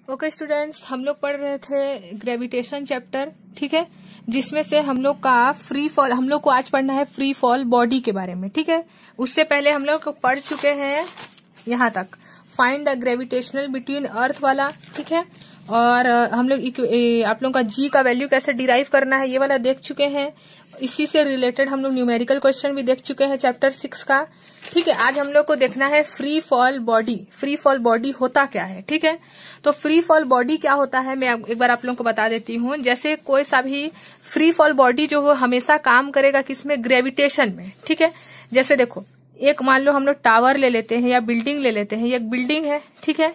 Okay students, हम लोग पढ़ रहे थे ग्रेविटेशन चैप्टर, ठीक है, जिसमें से हम लोग का फ्री फॉल, हम लोग को आज पढ़ना है फ्री फॉल बॉडी के बारे में, ठीक है। उससे पहले हम लोग पढ़ चुके हैं यहाँ तक find the gravitational between earth वाला, ठीक है, और हम लोग आप लोगों का जी का वैल्यू कैसे डिराइव करना है ये वाला देख चुके हैं। इसी से रिलेटेड हम लोग न्यूमेरिकल क्वेश्चन भी देख चुके हैं चैप्टर 6 का, ठीक है। आज हम लोग को देखना है free fall body. Free fall body होता क्या है, ठीक है। तो फ्री फॉल बॉडी क्या होता है मैं एक बार आप लोगों को बता देती हूँ। जैसे कोई सा भी फ्री फॉल बॉडी जो हो हमेशा काम करेगा किसमें, ग्रेविटेशन में, ठीक है। जैसे देखो, एक मान लो हम लोग टावर ले लेते हैं या बिल्डिंग ले लेते हैं। ये एक बिल्डिंग है, ठीक है।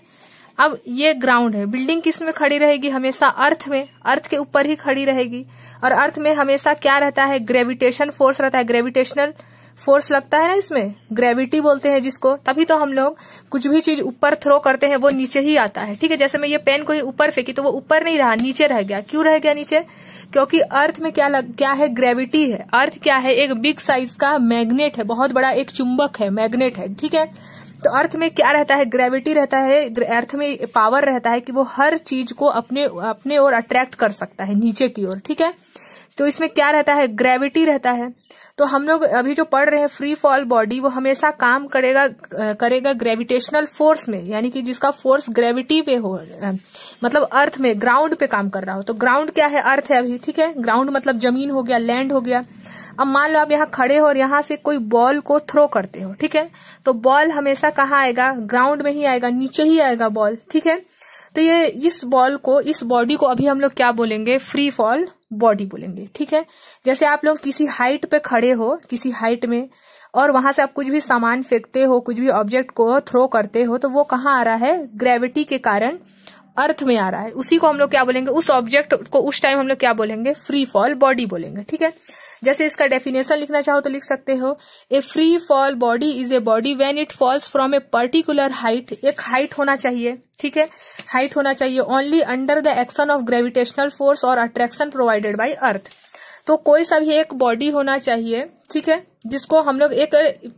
अब ये ग्राउंड है। बिल्डिंग किस में खड़ी रहेगी, हमेशा अर्थ में, अर्थ के ऊपर ही खड़ी रहेगी। और अर्थ में हमेशा क्या रहता है, ग्रेविटेशन फोर्स रहता है। ग्रेविटेशनल फोर्स लगता है ना, इसमें ग्रेविटी बोलते हैं जिसको। तभी तो हम लोग कुछ भी चीज ऊपर थ्रो करते हैं वो नीचे ही आता है, ठीक है। जैसे मैं ये पेन को ही ऊपर फेंकी तो वो ऊपर नहीं रहा, नीचे रह गया। क्यों रह गया नीचे? क्योंकि अर्थ में क्या है, ग्रेविटी है। अर्थ क्या है, एक बिग साइज का मैग्नेट है, बहुत बड़ा एक चुंबक है, मैग्नेट है, ठीक है। तो अर्थ में क्या रहता है, ग्रेविटी रहता है। अर्थ में पावर रहता है कि वो हर चीज को अपने ओर अट्रैक्ट कर सकता है नीचे की ओर, ठीक है। तो इसमें क्या रहता है, ग्रेविटी रहता है। तो हम लोग अभी जो पढ़ रहे हैं फ्री फॉल बॉडी, वो हमेशा काम करेगा ग्रेविटेशनल फोर्स में, यानी कि जिसका फोर्स ग्रेविटी पे हो, मतलब अर्थ में, ग्राउंड पे काम कर रहा हो। तो ग्राउंड क्या है, अर्थ है अभी, ठीक है। ग्राउंड मतलब जमीन हो गया, लैंड हो गया। अब मान लो आप यहाँ खड़े हो और यहाँ से कोई बॉल को थ्रो करते हो, ठीक है। तो बॉल हमेशा कहाँ आएगा, ग्राउंड में ही आएगा, नीचे ही आएगा बॉल, ठीक है। तो ये इस बॉडी को अभी हम लोग क्या बोलेंगे, फ्री फॉल बॉडी बोलेंगे, ठीक है। जैसे आप लोग किसी हाइट पे खड़े हो, किसी हाइट में, और वहां से आप कुछ भी सामान फेंकते हो, कुछ भी ऑब्जेक्ट को थ्रो करते हो, तो वो कहाँ आ रहा है, ग्रेविटी के कारण अर्थ में आ रहा है। उसी को हम लोग क्या बोलेंगे, उस ऑब्जेक्ट को उस टाइम हम लोग क्या बोलेंगे, फ्री फॉल बॉडी बोलेंगे, ठीक है। जैसे इसका डेफिनेशन लिखना चाहो तो लिख सकते हो, a free fall body is a body when it falls from a particular height. एक हाइट होना चाहिए, ठीक है, हाइट होना चाहिए, only under the action of gravitational force और अट्रैक्शन प्रोवाइडेड बाय अर्थ। तो कोई सा भी एक बॉडी होना चाहिए, ठीक है, जिसको हम लोग एक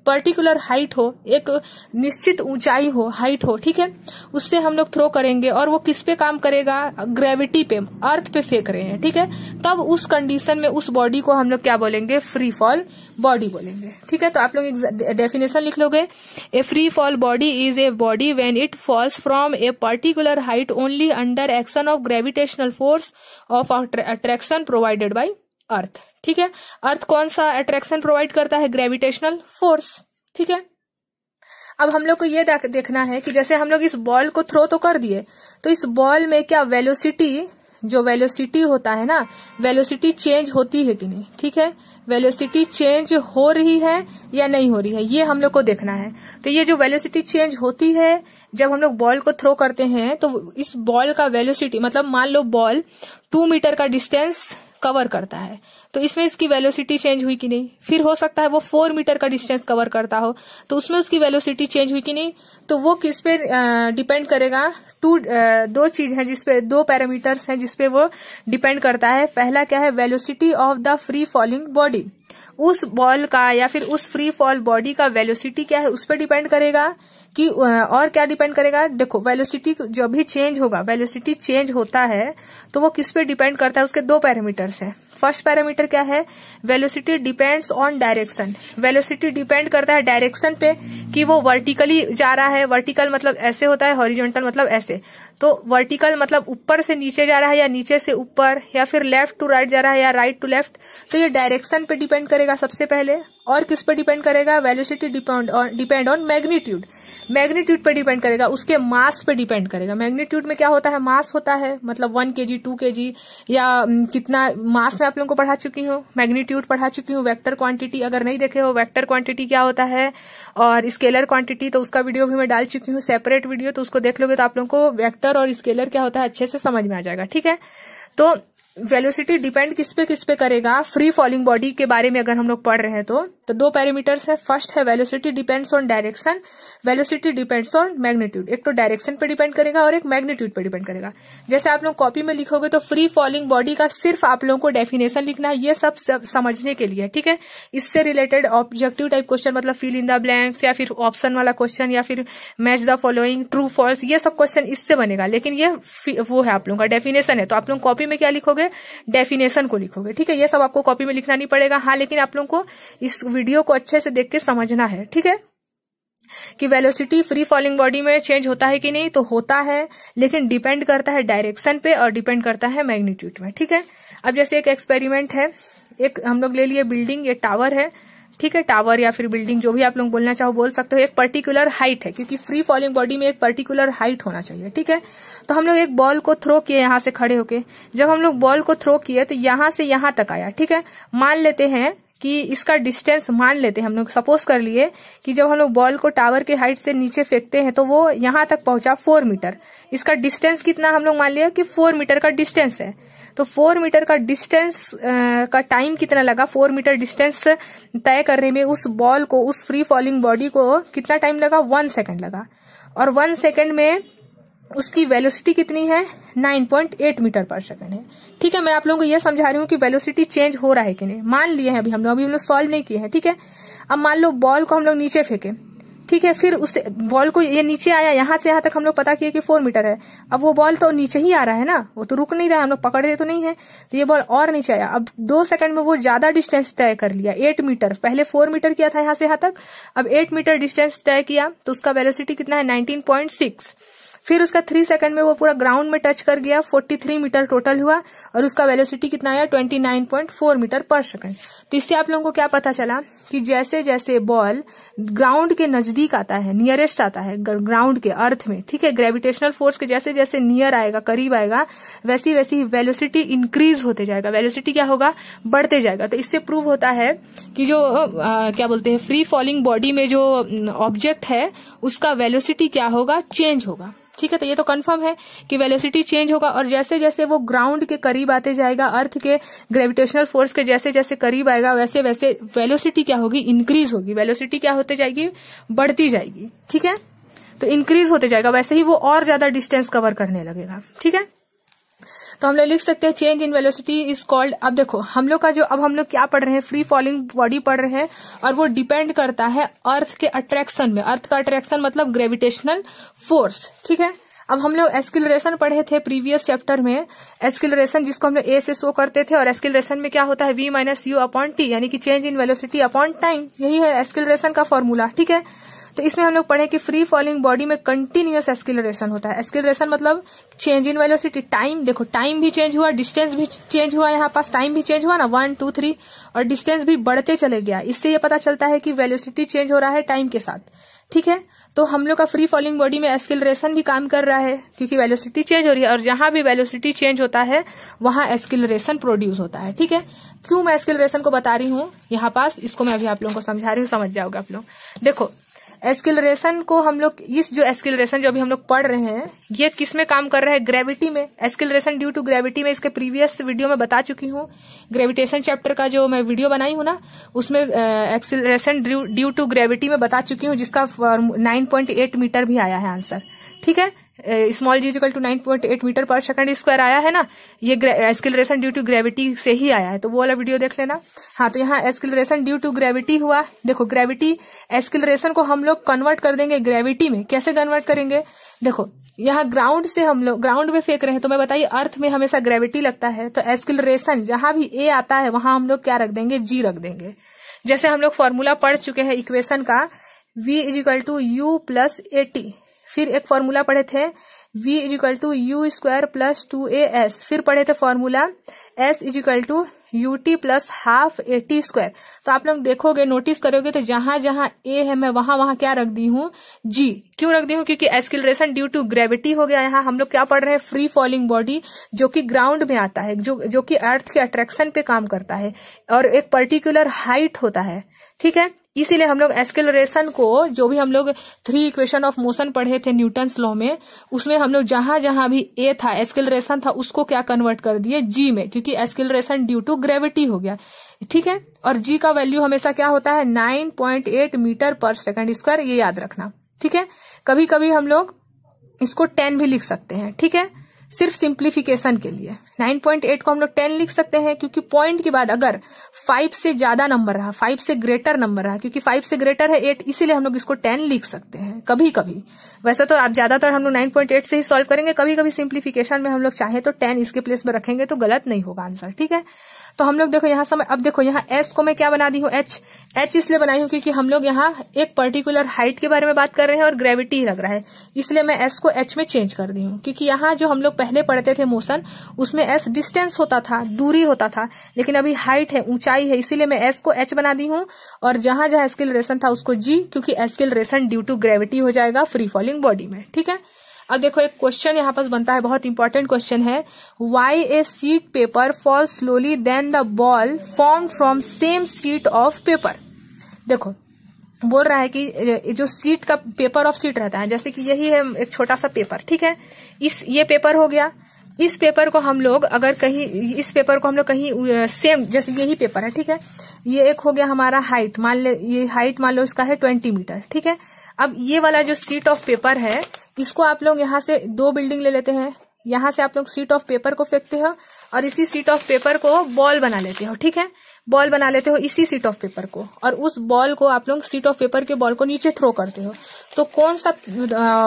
पर्टिकुलर हाइट हो, एक निश्चित ऊंचाई हो, हाइट हो, ठीक है, उससे हम लोग थ्रो करेंगे। और वो किस पे काम करेगा, ग्रेविटी पे, अर्थ पे फेंक रहे हैं, ठीक है। तब उस कंडीशन में उस बॉडी को हम लोग क्या बोलेंगे, फ्री फॉल बॉडी बोलेंगे, ठीक है। तो आप लोग डेफिनेशन लिख लोगे, a free fall body is a body when it falls from a particular height only under action of gravitational force of attraction provided by earth, ठीक है। अर्थ कौन सा अट्रैक्शन प्रोवाइड करता है, ग्रेविटेशनल फोर्स, ठीक है। अब हम लोग को ये देखना है कि जैसे हम लोग इस बॉल को थ्रो तो कर दिए, तो इस बॉल में क्या वेलोसिटी, जो वेलोसिटी होता है ना, वेलोसिटी चेंज होती है कि नहीं, ठीक है। वेलोसिटी चेंज हो रही है या नहीं हो रही है, ये हम लोग को देखना है। तो ये जो वेलोसिटी चेंज होती है जब हम लोग बॉल को थ्रो करते हैं, तो इस बॉल का वेलोसिटी, मतलब मान लो बॉल 2 मीटर का डिस्टेंस कवर करता है, तो इसमें इसकी वेलोसिटी चेंज हुई कि नहीं। फिर हो सकता है वो 4 मीटर का डिस्टेंस कवर करता हो, तो उसमें उसकी वेलोसिटी चेंज हुई कि नहीं। तो वो किस पे डिपेंड करेगा, दो चीज है जिसपे, दो पैरामीटर्स हैं जिसपे वो डिपेंड करता है। पहला क्या है, velocity of the free falling body, उस बॉल का या फिर उस फ्री फॉल बॉडी का वेलोसिटी क्या है, उस पर डिपेंड करेगा कि, और क्या डिपेंड करेगा, देखो वेलोसिटी जो भी चेंज होगा, वेलोसिटी चेंज होता है तो वो किस पे डिपेंड करता है, उसके दो पैरामीटर्स हैं। फर्स्ट पैरामीटर क्या है, velocity depends on direction. Velocity depend करता है डायरेक्शन पे, कि वो वर्टिकली जा रहा है, वर्टिकल मतलब ऐसे होता है, हॉरिजॉन्टल मतलब ऐसे। तो वर्टिकल मतलब ऊपर से नीचे जा रहा है या नीचे से ऊपर, या फिर लेफ्ट टू राइट जा रहा है या राइट टू लेफ्ट। तो ये डायरेक्शन पे डिपेंड करेगा सबसे पहले। और किस पे डिपेंड करेगा, velocity depend on magnitude. Magnitude पे डिपेंड करेगा, उसके मास पे डिपेंड करेगा। मैग्नीट्यूड में क्या होता है, मास होता है, मतलब 1 kg 2 kg या कितना मास में आप लोगों को पढ़ा चुकी हूँ, मैग्नीट्यूड पढ़ा चुकी हूँ। वेक्टर क्वांटिटी अगर नहीं देखे हो, वेक्टर क्वांटिटी क्या होता है, और स्केलर क्वांटिटी, तो उसका वीडियो भी मैं डाल चुकी हूँ, सेपरेट वीडियो, तो उसको देख लोगे तो आप लोगों को वेक्टर और स्केलर क्या होता है अच्छे से समझ में आ जाएगा, ठीक है। तो वेलोसिटी डिपेंड किस पे करेगा, फ्री फॉलिंग बॉडी के बारे में अगर हम लोग पढ़ रहे हैं तो दो पैरामीटर्स है। फर्स्ट है velocity depends on direction, velocity depends on magnitude. एक तो डायरेक्शन पे डिपेंड करेगा और एक मैग्नीट्यूड पे डिपेंड करेगा। जैसे आप लोग कॉपी में लिखोगे तो फ्री फॉलिंग बॉडी का सिर्फ आप लोगों को डेफिनेशन लिखना है, ये सब समझने के लिए, ठीक है। इससे रिलेटेड ऑब्जेक्टिव टाइप क्वेश्चन मतलब फिल इन द ब्लैंक्स या फिर ऑप्शन वाला क्वेश्चन या फिर match the following, true false, ये सब क्वेश्चन इससे बनेगा। लेकिन ये वो है आप लोगों का डेफिनेशन है, तो आप लोग कॉपी में क्या लिखोगे, डेफिनेशन को लिखोगे, ठीक है। ये सब आपको कॉपी में लिखना नहीं पड़ेगा, हाँ, लेकिन आप लोगों को इस वीडियो को अच्छे से देख के समझना है, ठीक है, कि वेलोसिटी फ्री फॉलिंग बॉडी में चेंज होता है कि नहीं, तो होता है, लेकिन डिपेंड करता है डायरेक्शन पे और डिपेंड करता है मैग्नीट्यूड में, ठीक है। अब जैसे एक एक्सपेरिमेंट है, एक हम लोग ले लिए बिल्डिंग, ये टावर है, ठीक है, टावर या फिर बिल्डिंग जो भी आप लोग बोलना चाहो बोल सकते हो। एक पर्टिकुलर हाइट है, क्योंकि फ्री फॉलिंग बॉडी में एक पर्टिकुलर हाइट होना चाहिए, ठीक है। तो हम लोग एक बॉल को थ्रो किए यहां से खड़े होके, जब हम लोग बॉल को थ्रो किए तो यहां से यहां तक आया, ठीक है। मान लेते हैं कि इसका डिस्टेंस, मान लेते हैं हम लोग सपोज कर लिए कि जब हम लोग बॉल को टावर के हाइट से नीचे फेंकते हैं तो वो यहां तक पहुंचा 4 मीटर। इसका डिस्टेंस कितना हम लोग मान लिया कि 4 मीटर का डिस्टेंस है, तो 4 मीटर का डिस्टेंस का टाइम कितना लगा, 4 मीटर डिस्टेंस तय करने में उस बॉल को, उस फ्री फॉलिंग बॉडी को कितना टाइम लगा, 1 सेकेंड लगा। और 1 सेकेंड में उसकी वेलोसिटी कितनी है, 9.8 मीटर पर सेकेंड है, ठीक है। मैं आप लोगों को यह समझा रही हूँ कि वेलोसिटी चेंज हो रहा है कि नहीं। मान लिए हैं अभी हम लोग सॉल्व नहीं किए हैं, ठीक है। अब मान लो बॉल को हम लोग नीचे फेंके, ठीक है, फिर उस बॉल को ये नीचे आया, यहां से यहां तक हम लोग पता किए कि 4 मीटर है। अब वो बॉल तो नीचे ही आ रहा है ना, वो तो रुक नहीं रहा है, हम लोग पकड़ दे तो नहीं है, तो ये बॉल और नीचे आया। अब 2 सेकंड में वो ज्यादा डिस्टेंस तय कर लिया, 8 मीटर, पहले 4 मीटर किया था यहां से यहां तक, अब 8 मीटर डिस्टेंस तय किया, तो उसका वेलोसिटी कितना है, 19.6। फिर उसका 3 सेकंड में वो पूरा ग्राउंड में टच कर गया, 43 मीटर टोटल हुआ, और उसका वेलोसिटी कितना आया, 29.4 मीटर पर सेकंड। तो इससे आप लोगों को क्या पता चला कि जैसे जैसे बॉल ग्राउंड के नजदीक आता है, नियरेस्ट आता है ग्राउंड के, अर्थ में, ठीक है, ग्रेविटेशनल फोर्स के जैसे जैसे नियर आएगा, करीब आएगा, वैसी वैसी वेलोसिटी इंक्रीज होते जाएगा, वेलोसिटी क्या होगा, बढ़ते जाएगा। तो इससे प्रूव होता है कि जो क्या बोलते हैं, फ्री फॉलिंग बॉडी में जो ऑब्जेक्ट है उसका वेलोसिटी क्या होगा, चेंज होगा, ठीक है। तो ये तो कंफर्म है कि वेलोसिटी चेंज होगा, और जैसे जैसे वो ग्राउंड के करीब आते जाएगा, अर्थ के ग्रेविटेशनल फोर्स के जैसे जैसे करीब आएगा, वैसे वैसे वेलोसिटी क्या होगी, इंक्रीज होगी। वेलोसिटी क्या होते जाएगी, बढ़ती जाएगी, ठीक है। तो इंक्रीज होते जाएगा, वैसे ही वो और ज्यादा डिस्टेंस कवर करने लगेगा, ठीक है। तो हम लोग लिख सकते हैं change in velocity is called. अब देखो हम लोग का जो, अब हम लोग क्या पढ़ रहे हैं, फ्री फॉलिंग बॉडी पढ़ रहे हैं, और वो डिपेंड करता है अर्थ के अट्रैक्शन में। अर्थ का अट्रैक्शन मतलब ग्रेविटेशनल फोर्स, ठीक है। अब हम लोग एस्किलरेशन पढ़े थे प्रीवियस चैप्टर में, एस्किलरेशन जिसको हम लोग ए से शो करते थे, और एस्किलरेशन में क्या होता है, v minus you upon T, यानी कि change in velocity upon time, यही है एस्किलरेशन का फॉर्मूला, ठीक है। तो इसमें हम लोग पढ़े कि फ्री फॉलिंग बॉडी में कंटिन्यूअस एस्किलरेशन होता है। एस्किलरेशन मतलब चेंज इन वेलोसिटी, टाइम, देखो टाइम भी चेंज हुआ, डिस्टेंस भी चेंज हुआ, यहाँ पास टाइम भी चेंज हुआ ना, 1 2 3, और डिस्टेंस भी बढ़ते चले गया। इससे ये पता चलता है कि वेलोसिटी चेंज हो रहा है टाइम के साथ, ठीक है। तो हम लोग का फ्री फॉलिंग बॉडी में एस्किलरेशन भी काम कर रहा है, क्योंकि वेलोसिटी चेंज हो रही है, और जहां भी वेलोसिटी चेंज होता है वहां एस्किलरेशन प्रोड्यूस होता है, ठीक है। क्यों मैं एस्किलरेशन को बता रही हूँ यहाँ पास, इसको मैं अभी आप लोगों को समझा रही हूँ, समझ जाओगे आप लोग। देखो एस्किलरेशन को हम लोग, इस जो एस्किलरेशन जो अभी हम लोग पढ़ रहे हैं, ये किस में काम कर रहा है, ग्रेविटी में। एस्किलरेशन ड्यू टू ग्रेविटी में इसके प्रीवियस वीडियो में बता चुकी हूँ, ग्रेविटेशन चैप्टर का जो मैं वीडियो बनाई हूँ ना, उसमें एक्सिलरेशन ड्यू टू ग्रेविटी में बता चुकी हूँ, जिसका 9.8 मीटर भी आया है आंसर, ठीक है। Small G equal to 9.8 metre per second square आया है ना, ये एस्किलरेशन ड्यू टू ग्रेविटी से ही आया है, तो वो वाला वीडियो देख लेना। हाँ, तो यहाँ एस्किलरेशन ड्यू टू ग्रेविटी हुआ। देखो ग्रेविटी, एस्किलरेशन को हम लोग कन्वर्ट कर देंगे ग्रेविटी में। कैसे कन्वर्ट करेंगे, देखो यहाँ ग्राउंड से हम लोग ग्राउंड में फेंक रहे हैं, तो मैं बताइए अर्थ में हमेशा ग्रेविटी लगता है, तो एस्किलरेशन जहां भी ए आता है वहां हम लोग क्या रख देंगे, जी रख देंगे। जैसे हम लोग फॉर्मूला पढ़ चुके हैं इक्वेशन का, v is equal to u plus a t, फिर एक फॉर्मूला पढ़े थे v is equal to u square plus 2as, फिर पढ़े थे formula s is equal to u t plus half a t square. तो आप लोग देखोगे, नोटिस करोगे, तो जहां जहां ए है मैं वहां वहां क्या रख दी हूँ, जी। क्यों रख दी हूँ, क्योंकि एस्किलरेशन ड्यू टू ग्रेविटी हो गया। यहाँ हम लोग क्या पढ़ रहे हैं, फ्री फॉलिंग बॉडी जो कि ग्राउंड में आता है, जो कि अर्थ के अट्रैक्शन पे काम करता है, और एक पर्टिकुलर हाइट होता है, ठीक है। इसीलिए हम लोग एक्सेलरेशन को, जो भी हम लोग 3 इक्वेशन ऑफ मोशन पढ़े थे न्यूटन्स लॉ में, उसमें हम लोग जहां जहां भी ए था, एक्सेलरेशन था, उसको क्या कन्वर्ट कर दिए जी में, क्योंकि एक्सेलरेशन ड्यू टू ग्रेविटी हो गया। ठीक है, और जी का वैल्यू हमेशा क्या होता है 9.8 मीटर पर सेकंड स्क्वायर, ये याद रखना। ठीक है, कभी कभी हम लोग इसको 10 भी लिख सकते हैं। ठीक है, सिर्फ सिंप्लीफिकेशन के लिए 9.8 को हम लोग 10 लिख सकते हैं, क्योंकि पॉइंट के बाद अगर 5 से ज्यादा नंबर रहा, 5 से ग्रेटर नंबर रहा, क्योंकि 5 से ग्रेटर है 8, इसीलिए हम लोग इसको 10 लिख सकते हैं कभी कभी। वैसे तो आप ज्यादातर हम लोग 9.8 से ही सॉल्व करेंगे, कभी कभी सिंप्लीफिकेशन में हम लोग चाहे तो 10 इसके प्लेस में रखेंगे तो गलत नहीं होगा आंसर। ठीक है, तो हम लोग देखो यहाँ समय, अब देखो यहाँ एस को मैं क्या बना दी हूँ एच इसलिए बनाई हूँ क्योंकि हम लोग यहाँ एक पर्टिकुलर हाइट के बारे में बात कर रहे हैं और ग्रेविटी ही लग रहा है, इसलिए मैं एस को एच में चेंज कर दी हूँ। क्योंकि यहाँ जो हम लोग पहले पढ़ते थे मोशन, उसमें एस डिस्टेंस होता था, दूरी होता था, लेकिन अभी हाइट है, ऊंचाई है, इसीलिए मैं एस को एच बना दी हूँ और जहां जहां एक्सेलरेशन था उसको जी, क्योंकि एक्सेलरेशन ड्यू टू ग्रेविटी हो जाएगा फ्री फॉलिंग बॉडी में। ठीक है, अब देखो एक क्वेश्चन यहाँ पर बनता है, बहुत इंपॉर्टेंट क्वेश्चन है, why a sheet paper fall slowly then the ball form from same sheet of paper. देखो बोल रहा है कि जो सीट का पेपर ऑफ सीट रहता है, जैसे कि यही है एक छोटा सा पेपर। ठीक है, ये पेपर हो गया, इस पेपर को हम लोग अगर कहीं, इस पेपर को हम लोग कहीं सेम, जैसे यही पेपर है, ठीक है, ये एक हो गया हमारा हाइट, मान ले ये हाइट मान लो इसका है 20 मीटर। ठीक है, अब ये वाला जो सीट ऑफ पेपर है, इसको आप लोग यहाँ से 2 बिल्डिंग ले लेते हैं, यहाँ से आप लोग सीट ऑफ पेपर को फेंकते हो और इसी सीट ऑफ पेपर को बॉल बना लेते हो। ठीक है, बॉल बना लेते हो इसी सीट ऑफ पेपर को, और उस बॉल को आप लोग सीट ऑफ पेपर के बॉल को नीचे थ्रो करते हो, तो कौन सा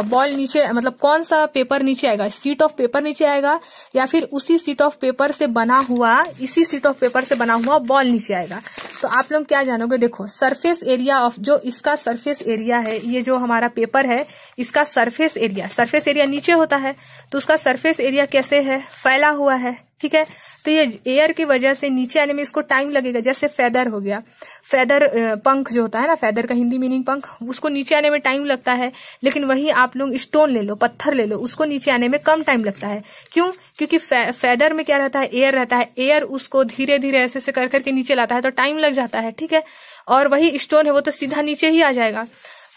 बॉल नीचे, मतलब कौन सा पेपर नीचे आएगा, सीट ऑफ पेपर नीचे आएगा या फिर उसी सीट ऑफ पेपर से बना हुआ, इसी सीट ऑफ पेपर से बना हुआ बॉल नीचे आएगा। तो आप लोग क्या जानोगे, देखो सरफेस एरिया ऑफ, जो इसका सरफेस एरिया है, ये जो हमारा पेपर है, इसका सरफेस एरिया नीचे होता है, तो उसका सरफेस एरिया कैसे है, फैला हुआ है। ठीक है, तो ये एयर की वजह से नीचे आने में इसको टाइम लगेगा। जैसे फेदर हो गया, फेदर पंख जो होता है ना, फेदर का हिंदी मीनिंग पंख, उसको नीचे आने में टाइम लगता है, लेकिन वही आप लोग स्टोन ले लो, पत्थर ले लो, उसको नीचे आने में कम टाइम लगता है। क्यों? क्योंकि फेदर में क्या रहता है, एयर रहता है, एयर उसको धीरे धीरे ऐसे से कर करके नीचे लाता है, तो टाइम लग जाता है। ठीक है, और वही स्टोन है वो तो सीधा नीचे ही आ जाएगा।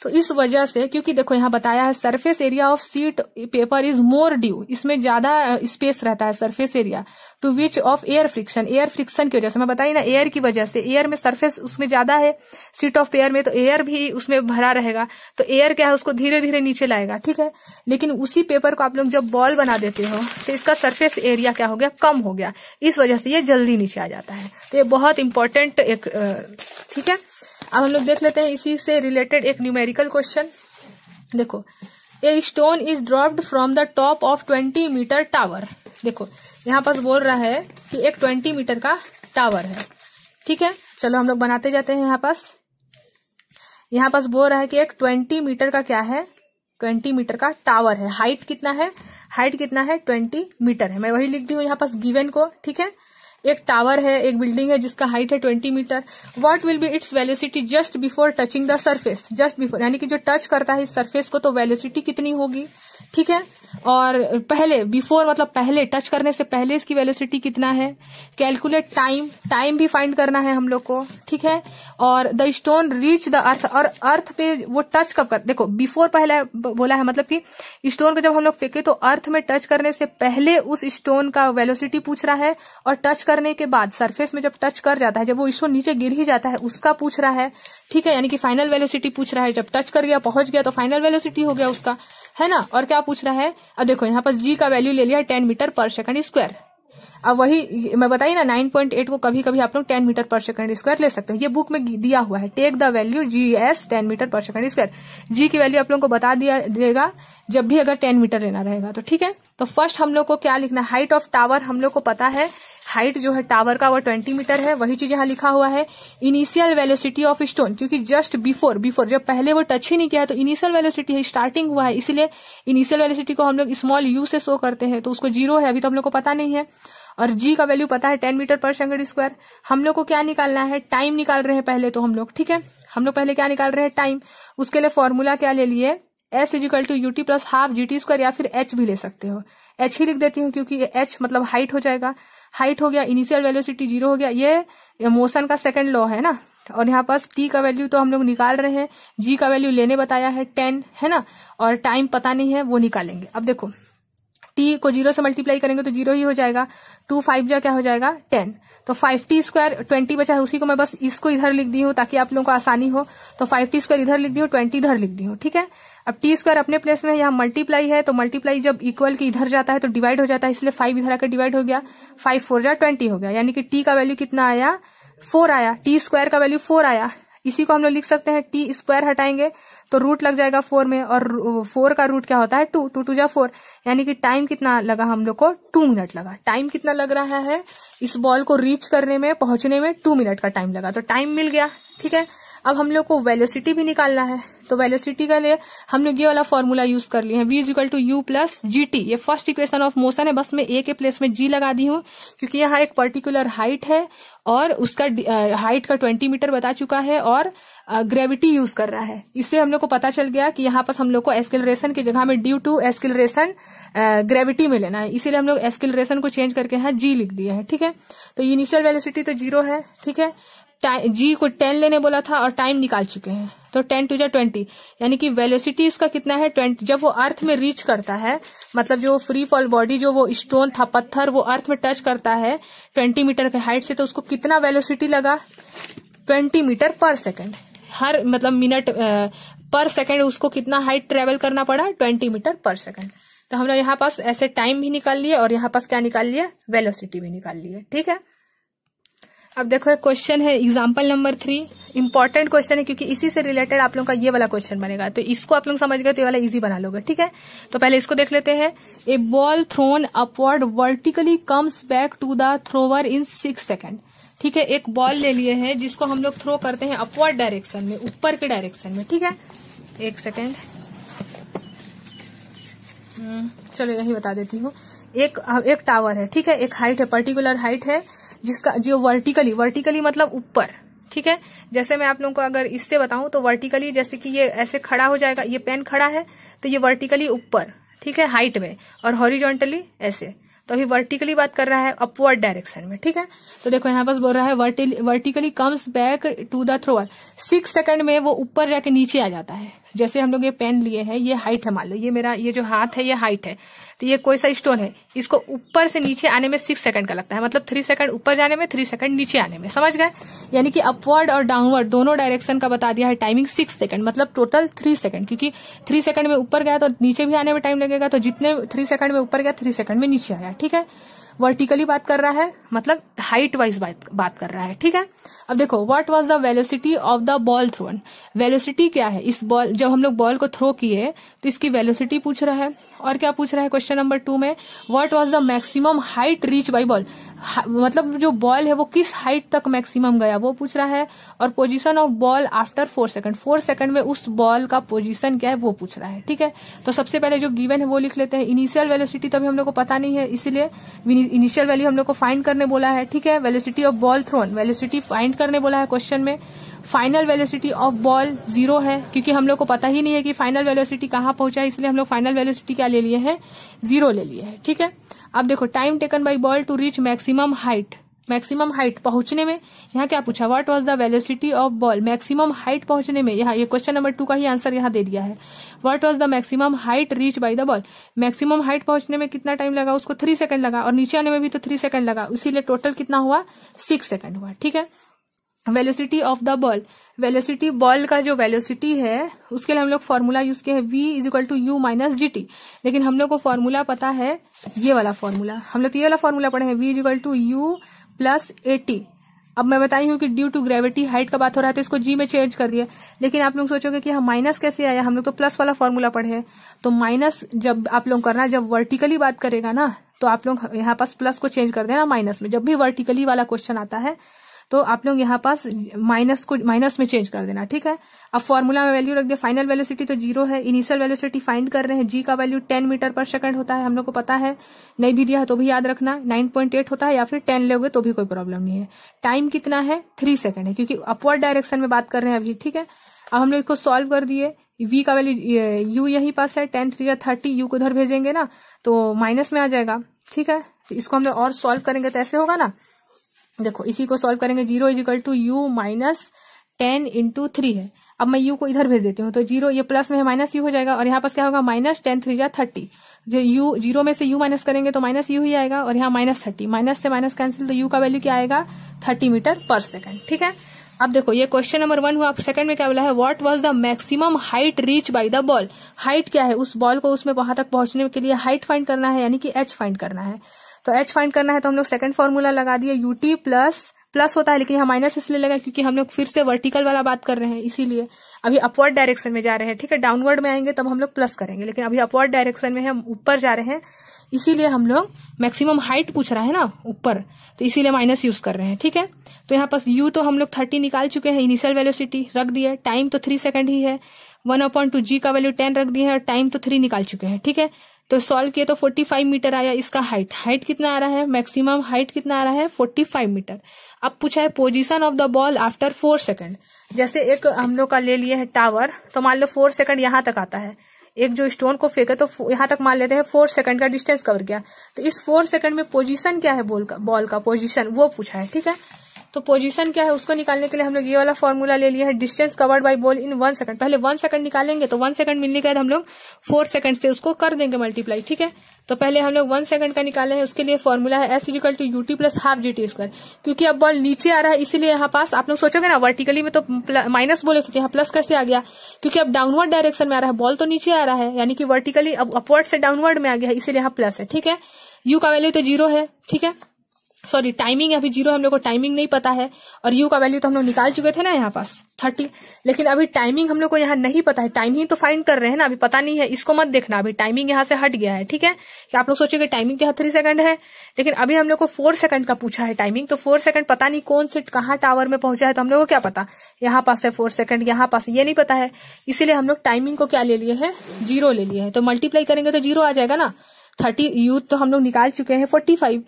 तो इस वजह से, क्योंकि देखो यहाँ बताया है surface area of sheet paper is more due, इसमें ज्यादा स्पेस रहता है surface area, to which of air friction, air friction की वजह से, मैं बताई ना, एयर की वजह से, एयर में सरफेस उसमें ज्यादा है सीट ऑफ पेपर में, तो एयर भी उसमें भरा रहेगा, तो एयर क्या है उसको धीरे धीरे नीचे लाएगा। ठीक है, लेकिन उसी पेपर को आप लोग जब बॉल बना देते हो तो इसका सरफेस एरिया क्या हो गया, कम हो गया, इस वजह से ये जल्दी नीचे आ जाता है। तो ये बहुत इंपॉर्टेंट एक, ठीक है, अब हम लोग देख लेते हैं इसी से रिलेटेड एक न्यूमेरिकल क्वेश्चन। देखो, a stone is dropped from the top of 20 metre tower. देखो यहाँ पास बोल रहा है कि एक 20 मीटर का टावर है। ठीक है, चलो हम लोग बनाते जाते हैं। यहाँ पास बोल रहा है कि एक 20 मीटर का क्या है, 20 मीटर का टावर है। हाइट कितना है, 20 मीटर है। मैं वही लिख दी हूँ यहाँ पास गिवन को। ठीक है, एक टावर है, एक बिल्डिंग है जिसका हाइट है 20 metre. What will be its velocity just before touching the surface, just before यानी कि जो टच करता है इस सरफेस को, तो वेलोसिटी कितनी होगी। ठीक है, और पहले, बिफोर मतलब पहले, टच करने से पहले इसकी वेलोसिटी कितना है। कैलकुलेट टाइम भी फाइंड करना है हम लोग को। ठीक है, और the stone reach the earth, और अर्थ पे वो टच कब कर, देखो बिफोर पहले बोला है, मतलब कि स्टोन को जब हम लोग फेंके तो अर्थ में टच करने से पहले उस स्टोन का वेलोसिटी पूछ रहा है, और टच करने के बाद सरफेस में जब टच कर जाता है, जब वो स्टोन नीचे गिर ही जाता है, उसका पूछ रहा है। ठीक है, यानी कि फाइनल वेलोसिटी पूछ रहा है, जब टच कर गया, पहुंच गया, तो फाइनल वेलोसिटी हो गया उसका, है ना। और क्या पूछ रहा है, अब देखो यहाँ पर जी का वैल्यू ले लिया 10 मीटर पर सेकंड स्क्वायर। अब वही मैं बताई ना, 9.8 को कभी कभी आप लोग 10 मीटर पर सेकंड स्क्वायर ले सकते हैं। ये बुक में दिया हुआ है, take the value G as 10 metre per second square. G की वैल्यू आप लोगों को बता देगा जब भी अगर 10 मीटर लेना रहेगा तो। ठीक है, तो फर्स्ट हम लोग को क्या लिखना, हाइट ऑफ टावर हम लोग को पता है, हाइट जो है टावर का वो 20 मीटर है, वही चीज यहाँ लिखा हुआ है। इनिशियल वेलोसिटी ऑफ स्टोन, क्योंकि जस्ट बिफोर जब पहले वो टच ही नहीं किया है तो इनिशियल वेलोसिटी है, स्टार्टिंग हुआ है, इसीलिए इनिशियल वेलोसिटी को हम लोग स्मॉल यू से शो करते हैं, तो उसको 0 है, अभी तो हम लोग को पता नहीं है। और जी का वैल्यू पता है 10 मीटर पर सेकंड स्क्वायर। हम लोग को क्या निकालना है, टाइम निकाल रहे हैं पहले तो हम लोग। ठीक है, हम लोग पहले क्या निकाल रहे हैं, टाइम। उसके लिए फॉर्मूला क्या ले लिए, S = UT + ½ GT² या फिर H भी ले सकते हो। H ही लिख देती हूँ क्योंकि H मतलब हाइट हो जाएगा। हाइट हो गया, इनिशियल वेलोसिटी 0 हो गया, ये मोशन का सेकंड लॉ है ना, और यहाँ पास टी का वैल्यू तो हम लोग निकाल रहे हैं, जी का वैल्यू लेने बताया है 10 है ना, और टाइम पता नहीं है वो निकालेंगे। अब देखो टी को 0 से मल्टीप्लाई करेंगे तो 0 ही हो जाएगा, 2 5 जा क्या हो जाएगा 10, तो 5t स्क्वायर 20 बचा है, उसी को मैं बस इसको इधर लिख दी हूँ ताकि आप लोगों को आसानी हो। तो 5t स्क्वायर इधर लिख दी हूँ, 20 इधर लिख दी हूँ, ठीक है। अब टी स्क्वायर अपने प्लेस में, यहाँ मल्टीप्लाई है तो मल्टीप्लाई जब इक्वल के इधर जाता है तो डिवाइड हो जाता है, इसलिए 5 इधर आकर डिवाइड हो गया, 5 4 जा 20 हो गया, यानी कि टी का वैल्यू कितना आया 4 आया, टी स्क्वायर का वैल्यू 4 आया। इसी को हम लोग लिख सकते हैं, टी स्क्वायर हटाएंगे तो रूट लग जाएगा 4 में, और 4 का रूट क्या होता है 2, 2 2 जा 4, यानी कि टाइम कितना लगा हम लोग को 2 मिनट लगा। टाइम कितना लग रहा है इस बॉल को रीच करने में, पहुंचने में 2 मिनट का टाइम लगा, तो टाइम मिल गया, ठीक है। अब हम लोग को वेलोसिटी भी निकालना है, तो वेलोसिटी के लिए हम लोग ये वाला फॉर्मूला यूज कर लिए हैं, v equal to u plus G t. ये फर्स्ट इक्वेशन ऑफ मोशन है, बस मैं a के प्लेस में g लगा दी हूँ क्योंकि यहाँ एक पर्टिकुलर हाइट है और उसका हाइट का 20 मीटर बता चुका है और ग्रेविटी यूज कर रहा है। इससे हम लोग को पता चल गया कि यहाँ पास हम लोग को एस्केलरेशन की जगह में ड्यू टू एस्केलरेशन ग्रेविटी में लेना है, इसीलिए हम लोग एस्केलरेशन को चेंज करके यहाँ g लिख दिए हैं, ठीक है। तो इनिशियल वेलोसिटी तो 0 है, ठीक है। जी को 10 लेने बोला था और टाइम निकाल चुके हैं, तो 10 2 जा 20, यानी कि वेलोसिटी इसका कितना है 20। जब वो अर्थ में रीच करता है, मतलब जो फ्री फॉल बॉडी, जो वो स्टोन था पत्थर, वो अर्थ में टच करता है 20 मीटर के हाइट से, तो उसको कितना वेलोसिटी लगा 20 मीटर पर सेकेंड, हर मतलब मिनट पर सेकेंड उसको कितना हाइट ट्रेवल करना पड़ा 20 मीटर पर सेकेंड। तो हम लोग यहाँ पास ऐसे टाइम भी निकाल लिए और यहाँ पास क्या निकाल लिया वेलोसिटी भी निकाल लिए, ठीक है। अब देखो एक क्वेश्चन है एग्जाम्पल नंबर 3, इंपॉर्टेंट क्वेश्चन है क्योंकि इसी से रिलेटेड आप लोगों का ये वाला क्वेश्चन बनेगा, तो इसको आप लोग समझ गए तो ये वाला इजी बना लोगे, ठीक है। तो पहले इसको देख लेते हैं। A ball thrown upward vertically comes back to the thrower in 6 second, ठीक है। एक बॉल ले लिए हैं जिसको हम लोग थ्रो करते हैं अपवर्ड डायरेक्शन में, ऊपर के डायरेक्शन में, ठीक है। 1 सेकेंड, चलो यही बता देती हूँ। एक टावर है, ठीक है, एक हाइट है, पर्टिकुलर हाइट है जिसका जो वर्टिकली मतलब ऊपर, ठीक है। जैसे मैं आप लोगों को अगर इससे बताऊं तो वर्टिकली जैसे कि ये ऐसे खड़ा हो जाएगा, ये पेन खड़ा है तो ये वर्टिकली ऊपर, ठीक है, हाइट में, और हॉरिजॉन्टली ऐसे, तो अभी वर्टिकली बात कर रहा है अपवर्ड डायरेक्शन में, ठीक है। तो देखो यहाँ पास बोल रहा है vertically comes back to the thrower, 6 second में वो ऊपर जाके नीचे आ जाता है। जैसे हम लोग ये पेन लिए हैं, ये हाइट है, मान लो ये मेरा ये जो हाथ है ये हाइट है, तो ये कोई सा स्टोन है, इसको ऊपर से नीचे आने में 6 सेकंड का लगता है, मतलब 3 सेकंड ऊपर जाने में, 3 सेकंड नीचे आने में, समझ गए। यानी कि अपवर्ड और डाउनवर्ड दोनों डायरेक्शन का बता दिया है टाइमिंग 6 सेकंड, मतलब टोटल 3 सेकंड, क्योंकि 3 सेकंड में ऊपर गया तो नीचे भी आने में टाइम लगेगा, तो जितने 3 सेकंड में ऊपर गया 3 सेकंड में नीचे आया, ठीक है। वर्टिकली बात कर रहा है, मतलब हाइट वाइज बात कर रहा है, ठीक है। अब देखो what was the velocity of the ball thrown, velocity क्या है इस बॉल, जब हम लोग बॉल को थ्रो किए तो इसकी वेलोसिटी पूछ रहा है। और क्या पूछ रहा है क्वेश्चन नंबर 2 में, what was the maximum height reach by ball, मतलब जो बॉल है वो किस हाइट तक मैक्सिमम गया वो पूछ रहा है। और position of ball after 4 second, 4 second में उस बॉल का पोजीशन क्या है वो पूछ रहा है, ठीक है। तो सबसे पहले जो गिवन है वो लिख लेते हैं। इनिशियल वेलोसिटी तो अभी हम लोग को पता नहीं है, इसीलिए इनिशियल वैल्यू हम लोग को फाइंड करने बोला है, ठीक है। Velocity of ball thrown, velocity find करने बोला है क्वेश्चन में। फाइनल वेलोसिटी ऑफ बॉल 0 है, क्योंकि हम लोग को पता ही नहीं है कि फाइनल वेलोसिटी कहाँ पहुंचा है, इसलिए हम लोग फाइनल वेलोसिटी क्या ले लिए हैं 0 ले लिए हैं, ठीक है। अब देखो time taken by ball to reach maximum height, maximum height पहुंचने में यहाँ क्या पूछा, what was the velocity of ball, maximum height पहुंचने में, यहाँ ये क्वेश्चन नंबर 2 का ही आंसर यहाँ दे दिया है। What was the maximum height reach by the ball, maximum height पहुंचने में कितना टाइम लगा, उसको 3 सेकंड लगा, और नीचे आने में भी तो 3 सेकंड लगा, इसीलिए टोटल कितना हुआ 6 सेकंड हुआ, ठीक है। Velocity of the ball, velocity ball का जो वेलोसिटी है उसके लिए हम लोग फॉर्मूला यूज किए हैं v equal to u minus G t, लेकिन हम लोग को फॉर्मूला पता है ये वाला फॉर्मूला, हम लोग ये वाला फॉर्मूला पढ़े हैं v equal to u plus a t. अब मैं बताई हूँ कि ड्यू टू ग्रेविटी हाइट का बात हो रहा है तो इसको जी में चेंज कर दिया, लेकिन आप लोग सोचोगे कि हम माइनस कैसे आया, हम लोग तो प्लस वाला फॉर्मूला पढ़े हैं। तो माइनस जब आप लोग करना, जब वर्टिकली बात करेगा ना तो आप लोग यहाँ पास प्लस को चेंज कर देना माइनस में, जब भी वर्टिकली वाला क्वेश्चन आता है तो आप लोग यहाँ पास माइनस को माइनस में चेंज कर देना, ठीक है। अब फॉर्मूला में वैल्यू रख दिया, फाइनल वेलोसिटी तो 0 है, इनिशियल वेलोसिटी फाइंड कर रहे हैं, जी का वैल्यू 10 मीटर पर सेकंड होता है, हम लोग को पता है, नहीं भी दिया है तो भी याद रखना 9.8 होता है, या फिर 10 लोगे तो भी कोई प्रॉब्लम नहीं है। टाइम कितना है 3 सेकंड है, क्योंकि अपवर्ड डायरेक्शन में बात कर रहे हैं अभी, ठीक है। अब हम लोग इसको सॉल्व कर दिए, v का वैल्यू u यही पास है, 10 3 30, u को उधर भेजेंगे ना तो माइनस में आ जाएगा, ठीक है। तो इसको हम लोग और सॉल्व करेंगे तो ऐसे होगा ना, देखो इसी को सॉल्व करेंगे, 0 is equal to u minus 10 into 3 है। अब मैं u को इधर भेज देती हूँ, तो 0 ये प्लस में है माइनस u हो जाएगा, और यहाँ पास क्या होगा माइनस 10 3 जा 30। जो u 0 में से u माइनस करेंगे तो माइनस u ही आएगा, और यहाँ माइनस 30, माइनस से माइनस कैंसिल, तो u का वैल्यू क्या आएगा 30 मीटर पर सेकंड। ठीक है, अब देखो ये क्वेश्चन नंबर 1 हुआ। सेकंड में क्या बोला है, what was the maximum height reach by the ball. Height क्या है, उस बॉल को उसमें वहां तक पहुंचने के लिए हाइट फाइंड करना है, यानी कि h फाइंड करना है। तो h फाइंड करना है तो हम लोग सेकंड फॉर्मूला लगा दिए, ut प्लस होता है, लेकिन यहाँ माइनस इसलिए लगा क्योंकि हम लोग फिर से वर्टिकल वाला बात कर रहे हैं, इसीलिए अभी अपवर्ड डायरेक्शन में जा रहे हैं। ठीक है, डाउनवर्ड में आएंगे तब हम लोग प्लस करेंगे, लेकिन अभी अपवर्ड डायरेक्शन में हम ऊपर जा रहे हैं, इसीलिए हम लोग मैक्सिमम हाइट पूछ रहा है ना ऊपर, तो इसीलिए माइनस यूज कर रहे हैं। ठीक है, तो यहाँ पास u तो हम लोग 30 निकाल चुके हैं, इनिशियल वेलोसिटी रख दिए, टाइम तो 3 सेकंड ही है, 1/2 g का वैल्यू 10 रख दिए हैं, और टाइम तो 3 निकाल चुके हैं। ठीक है, तो सॉल्व किए तो 45 मीटर आया इसका हाइट कितना आ रहा है, मैक्सिमम हाइट कितना आ रहा है 45 मीटर। अब पूछा है position of the ball after 4 second. जैसे एक हम लोग का ले लिए है टावर, तो मान लो 4 सेकंड यहाँ तक आता है, एक जो स्टोन को फेंके तो यहाँ तक मान लेते हैं 4 सेकंड का डिस्टेंस कवर किया, तो इस 4 सेकंड में पोजीशन क्या है बॉल का पोजीशन वो पूछा है। ठीक है, तो पोजीशन क्या है उसको निकालने के लिए हम लोग ये वाला फॉर्मूला ले लिया है, distance covered by ball in 1 second. पहले 1 सेकंड निकालेंगे, तो 1 सेकंड मिलने के बाद हम लोग 4 सेकंड से उसको कर देंगे मल्टीप्लाई। ठीक है, तो पहले हम लोग 1 सेकंड का निकाले हैं, उसके लिए फॉर्मूला है s = ut + ½ gt²। क्योंकि अब बॉल नीचे आ रहा है, इसीलिए यहाँ पास आप लोग सोचोगे ना वर्टिकली में तो माइनस बोले थे, यहाँ प्लस कैसे आ गया, क्योंकि अब डाउनवर्ड डायरेक्शन में आ रहा है, बॉल तो नीचे आ रहा है, यानी कि वर्टिकली अब अपवर्ड से डाउनवर्ड में आ गया है, इसीलिए यहाँ प्लस है। ठीक है, u का वैल्यू तो 0 है। ठीक है, सॉरी टाइमिंग अभी 0, हम लोग को टाइमिंग नहीं पता है, और u का वैल्यू तो हम लोग निकाल चुके थे ना यहाँ पास 30, लेकिन अभी टाइमिंग हम लोग को यहाँ नहीं पता है, टाइमिंग तो फाइंड कर रहे हैं ना, अभी पता नहीं है, इसको मत देखना, अभी टाइमिंग यहाँ से हट गया है। ठीक है, कि आप लोग सोचेंगे टाइमिंग तो यहाँ 3 सेकंड है, लेकिन अभी हम लोग को 4 सेकंड का पूछा है टाइमिंग, तो 4 सेकंड पता नहीं कौन से कहाँ टावर में पहुंचा है, तो हम लोग को क्या पता यहाँ पास है 4 सेकंड, यहाँ पास ये नहीं पता है, इसीलिए हम लोग टाइमिंग को क्या ले लिए है 0 ले लिए है। तो मल्टीप्लाई करेंगे तो 0 आ जाएगा ना, 30 u तो हम लोग निकाल चुके हैं 45,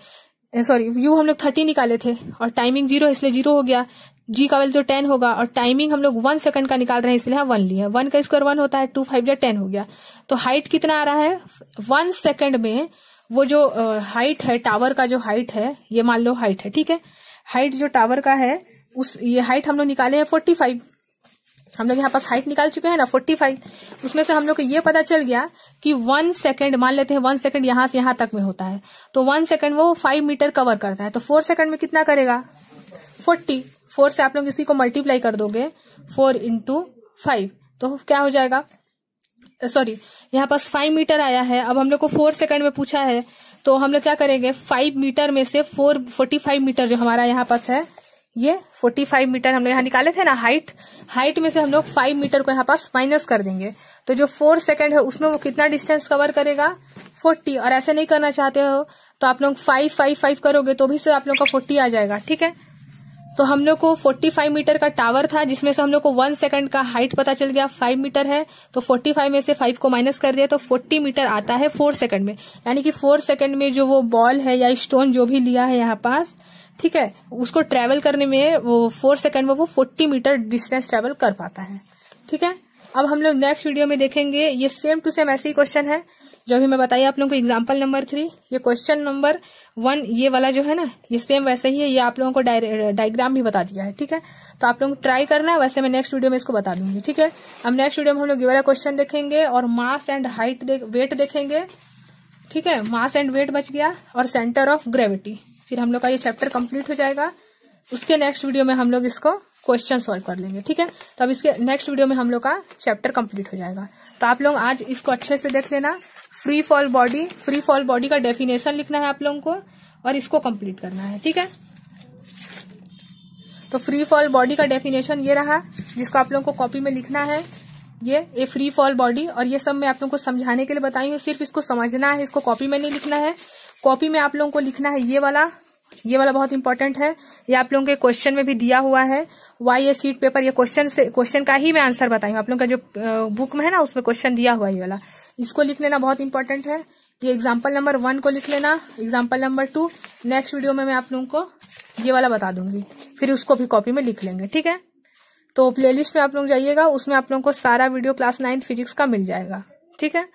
सॉरी u हम लोग 30 निकाले थे, और टाइमिंग 0 इसलिए 0 हो गया, g का वैल्यू तो 10 होगा, और टाइमिंग हम लोग 1 सेकंड का निकाल रहे हैं, इसलिए 1 लिया, 1 का स्क्वायर 1 होता है, 2 5 10 हो गया। तो हाइट कितना आ रहा है 1 सेकंड में, वो जो हाइट है टावर का, जो हाइट है ये मान लो हाइट है। ठीक है, हाइट जो टावर का है उस ये हाइट हम लोग निकाले हैं 45, हम लोग यहाँ पास हाइट निकाल चुके हैं ना 45, उसमें से हम लोग को ये पता चल गया कि 1 सेकंड, मान लेते हैं 1 सेकंड यहाँ से यहाँ तक में होता है, तो 1 सेकंड वो 5 मीटर कवर करता है, तो 4 सेकंड में कितना करेगा 40, 4 से आप लोग इसी को मल्टीप्लाई कर दोगे 4 × 5, तो क्या हो जाएगा, सॉरी यहाँ पास 5 मीटर आया है। अब हम लोग को 4 सेकंड में पूछा है, तो हम लोग क्या करेंगे 5 मीटर में से 45 मीटर जो हमारा यहाँ पास है, ये 45 मीटर हम लोग यहाँ निकाले थे ना हाइट में से हम लोग 5 मीटर को यहाँ पास माइनस कर देंगे, तो जो 4 सेकंड है उसमें वो कितना डिस्टेंस कवर करेगा 40, और ऐसे नहीं करना चाहते हो तो आप लोग 5 5 5 करोगे तो भी से आप लोग का 40 आ जाएगा। ठीक है, तो हम लोग को 45 मीटर का टावर था, जिसमें से हम लोग को 1 सेकंड का हाइट पता चल गया 5 मीटर है, तो 45 में से 5 को माइनस कर दिया तो 40 मीटर आता है 4 सेकंड में, यानी कि 4 सेकंड में जो वो बॉल है या स्टोन जो भी लिया है यहाँ पास, ठीक है, उसको ट्रेवल करने में वो 4 सेकंड में वो 40 मीटर डिस्टेंस ट्रेवल कर पाता है। ठीक है, अब हम लोग नेक्स्ट वीडियो में देखेंगे, ये सेम टू सेम ऐसे ही क्वेश्चन है जो अभी मैं बताइए आप लोगों को एग्जाम्पल नंबर 3, ये क्वेश्चन नंबर 1 ये वाला जो है ना ये सेम वैसे ही है, ये आप लोगों को डायग्राम भी बता दिया है। ठीक है, तो आप लोग ट्राई करना, वैसे मैं नेक्स्ट वीडियो में इसको बता दूंगी। ठीक है, अब नेक्स्ट वीडियो में हम लोग ये वाला क्वेश्चन देखेंगे और मास एंड हाइट वेट देखेंगे। ठीक है, मास एंड वेट बच गया, और सेंटर ऑफ ग्रेविटी, फिर हम लोग का ये चैप्टर कंप्लीट हो जाएगा। उसके नेक्स्ट वीडियो में हम लोग इसको क्वेश्चन सॉल्व कर लेंगे। ठीक है, तो अब इसके नेक्स्ट वीडियो में हम लोग का चैप्टर कंप्लीट हो जाएगा। तो आप लोग आज इसको अच्छे से देख लेना। फ्री फॉल बॉडी का डेफिनेशन लिखना है आप लोगों को, और इसको कंप्लीट करना है। ठीक है, तो फ्री फॉल बॉडी का डेफिनेशन ये रहा, जिसको आप लोगों को कॉपी में लिखना है। ये फ्री फॉल बॉडी, और ये सब मैं आप लोगों को समझाने के लिए बताई हूँ, सिर्फ इसको समझना है, इसको कॉपी में नहीं लिखना है। कॉपी में आप लोगों को लिखना है ये वाला बहुत इंपॉर्टेंट है, ये आप लोगों के क्वेश्चन में भी दिया हुआ है। वाई ये सीट पेपर, ये क्वेश्चन का ही मैं आंसर बताई हूँ, आप लोगों का जो बुक में है ना उसमें क्वेश्चन दिया हुआ है ये वाला, इसको लिख लेना, बहुत इंपॉर्टेंट है। ये एग्जाम्पल नंबर 1 को लिख लेना, एग्जाम्पल नंबर 2 नेक्स्ट वीडियो में मैं आप लोगों को ये वाला बता दूंगी, फिर उसको भी कॉपी में लिख लेंगे। ठीक है, तो प्लेलिस्ट में आप लोग जाइएगा, उसमें आप लोगों को सारा वीडियो क्लास 9th फिजिक्स का मिल जाएगा। ठीक है।